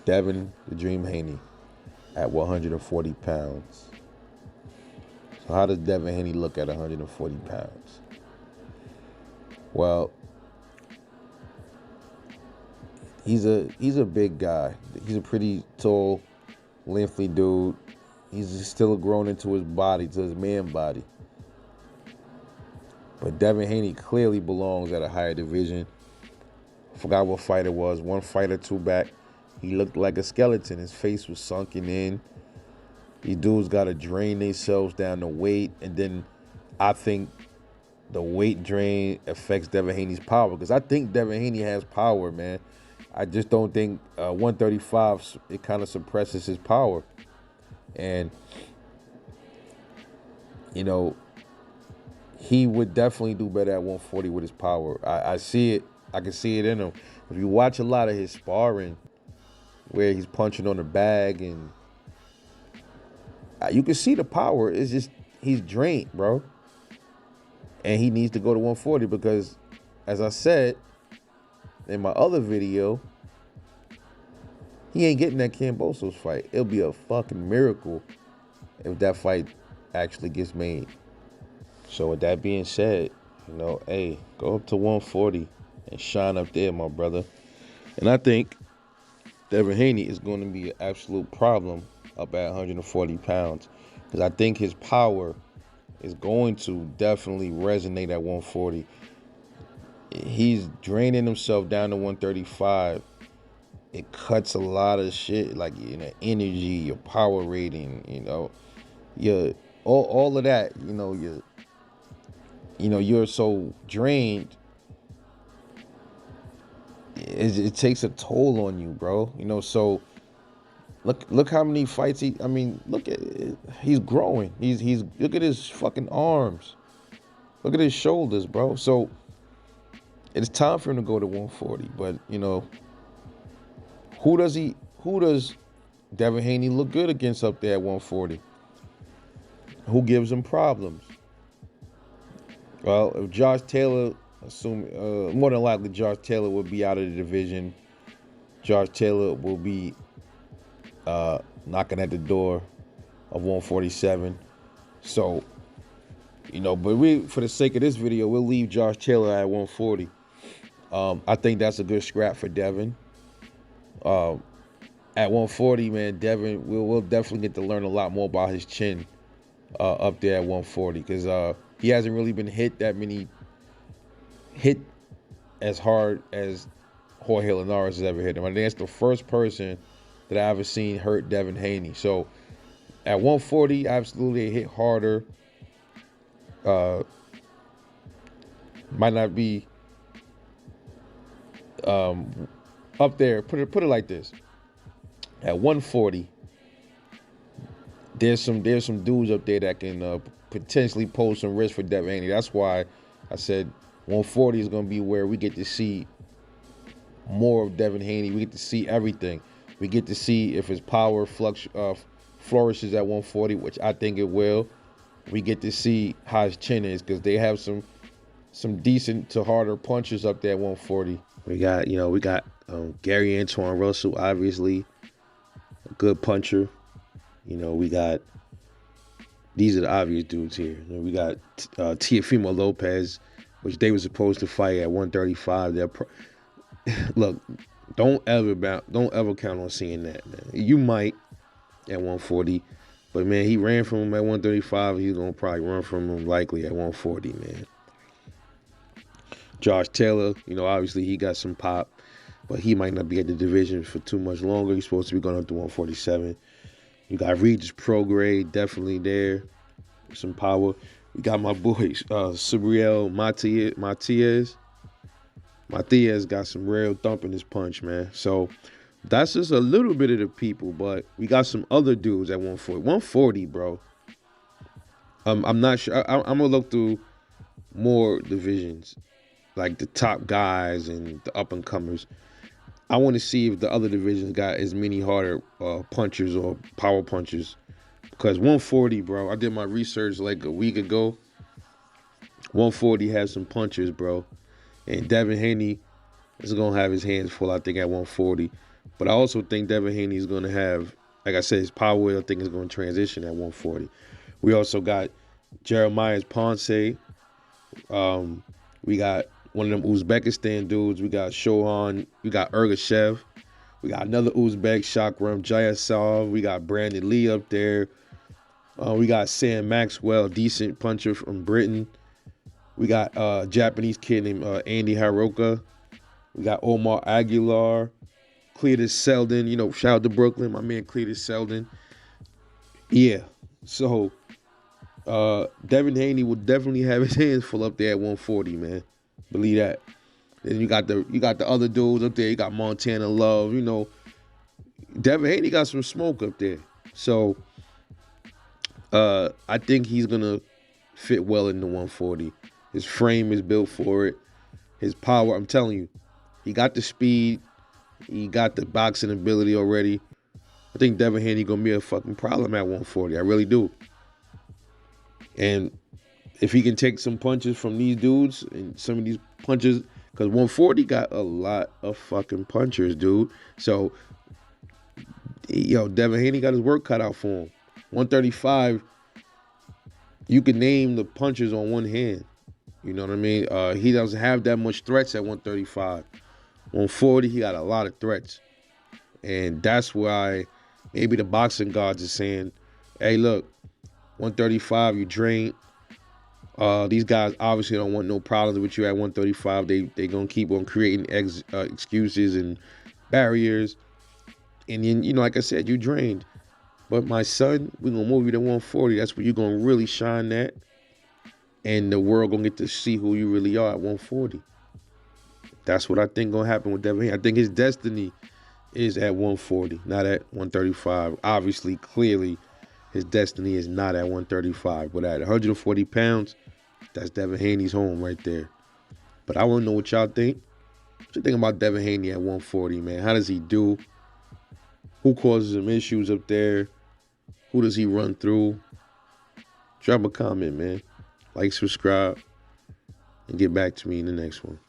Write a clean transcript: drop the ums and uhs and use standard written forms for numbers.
Devin the Dream Haney at 140 pounds. So how does Devin Haney look at 140 pounds? Well, he's a big guy. He's a pretty tall, lengthy dude. He's still grown into his body, to his man body. But Devin Haney clearly belongs at a higher division. I forgot what fight it was. One fight or two back, he looked like a skeleton. His face was sunken in. These dudes got to drain themselves down to weight. And then I think the weight drain affects Devin Haney's power. Because I think Devin Haney has power, man. I just don't think 135, it kind of suppresses his power. And, you know, he would definitely do better at 140 with his power. I see it. I can see it in him. If you watch a lot of his sparring, where he's punching on the bag, and you can see the power. It's just he's drained, bro. And he needs to go to 140 because, as I said in my other video, he ain't getting that Kambosos fight. It'll be a fucking miracle if that fight actually gets made. So with that being said, hey, go up to 140 and shine up there, my brother. And I think Devin Haney is going to be an absolute problem up at 140 pounds because I think his power is going to definitely resonate at 140. He's draining himself down to 135. It cuts a lot of shit, like energy, your power rating, your all of that. You're so drained. It takes a toll on you, bro. So look how many fights look at it. He's growing. He's look at his fucking arms. Look at his shoulders, bro. So it's time for him to go to 140. But who does Devin Haney look good against up there at 140? Who gives him problems? Well, if Josh Taylor, more than likely Josh Taylor will be out of the division. Josh Taylor will be knocking at the door of 147. So, but for the sake of this video, we'll leave Josh Taylor at 140. I think that's a good scrap for Devin. At 140, man, Devin, we'll definitely get to learn a lot more about his chin up there at 140 because he hasn't really been hit as hard as Jorge Linares has ever hit him. I think that's the first person that I ever seen hurt Devin Haney. So at 140, absolutely hit harder. Might not be up there. Put it like this. At 140, there's some dudes up there that can potentially pose some risk for Devin Haney. That's why I said 140 is going to be where we get to see more of Devin Haney. We get to see everything. We get to see if his power flourishes at 140, which I think it will. We get to see how his chin is because they have some decent to harder punches up there at 140. We got Gary Antoine Russell, obviously a good puncher. These are the obvious dudes here. We got Teofimo Lopez, which they were supposed to fight at 135. Look, don't ever count on seeing that, man. You might at 140, but man, he ran from him at 135. He's gonna probably run from him likely at 140, man. Josh Taylor, obviously he got some pop, but he might not be at the division for too much longer. He's supposed to be going up to 147. You got Regis Prograis, definitely there, some power. We got my boy Subriel Matias. Matias got some real thump in his punch, man. So that's just a little bit of the people, but we got some other dudes at 140. 140, bro. I'm not sure. I'm gonna look through more divisions, like the top guys and the up and comers. I want to see if the other divisions got as many harder punchers or power punchers. Because 140, bro, I did my research like a week ago. 140 has some punchers, bro. And Devin Haney is going to have his hands full, I think, at 140. But I also think Devin Haney is going to have, like I said, his power weight I think is going to transition at 140. We also got Jeremiah Ponce. We got one of them Uzbekistan dudes. We got Shohan. We got Ergashev. We got another Uzbek, Shakram Jayasov. We got Brandon Lee up there. We got Sam Maxwell, decent puncher from Britain. We got a Japanese kid named Andy Hiroka. We got Omar Aguilar, Cletus Selden. You know, shout out to Brooklyn, my man Cletus Selden. Yeah, so Devin Haney will definitely have his hands full up there at 140, man. Believe that. Then you got the other dudes up there. You got Montana Love. You know, Devin Haney got some smoke up there. So I think he's gonna fit well in the 140. His frame is built for it. His power, I'm telling you, he got the speed. He got the boxing ability already. I think Devin Haney gonna be a fucking problem at 140. I really do. And if he can take some punches from these dudes and some of these punches, because 140 got a lot of fucking punchers, dude. So, Devin Haney got his work cut out for him. 135, you can name the punches on one hand. You know what I mean? He doesn't have that much threats at 135. 140, he got a lot of threats. And that's why maybe the boxing gods are saying, hey, look, 135, you drained. These guys obviously don't want no problems with you at 135. They going to keep on creating excuses and barriers. And then, like I said, you drained. But my son, we're going to move you to 140. That's where you're going to really shine at. And the world going to get to see who you really are at 140. That's what I think going to happen with Devin Haney. I think his destiny is at 140, not at 135. Obviously, clearly, his destiny is not at 135. But at 140 pounds, that's Devin Haney's home right there. But I want to know what y'all think. What you think about Devin Haney at 140, man? How does he do? Who causes him issues up there? Who does he run through? Drop a comment, man. Like, subscribe, and get back to me in the next one.